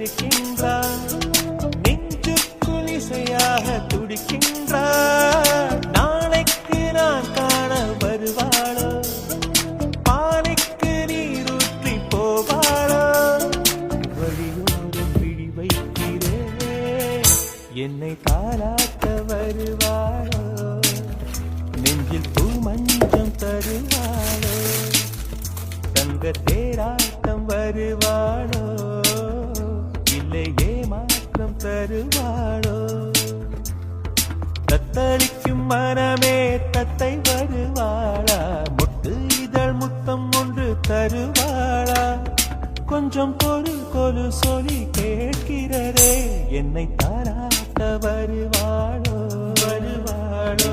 அழைக்கின்றான், நெஞ்சுக்குள் இசையாக துடிக்கின்றான். நாளைக்கு நான் காண வருவாளோ, பானைக்கு நீரூற்றி போவாளோ, வழியோடும் பிடி வைக்கிறேன், என்னை தாலாட்ட வருவாளோ, நெஞ்சில் பூ மஞ்சம் தருவாளோ, தங்க தேராட்டம் வருவாளோ, இல்லை ஏமாற்றம் தருவாளோ. தத்தளிக்கும் மனமே தத்தை வருவாளா, முட்டு இதழ் முத்தம் ஒன்று தருவாளா, கொஞ்சம் பொறு கொலு சொல்லி கேட்கிறதே, என்னை தாராட்ட வருவாளோ வருவாளோ.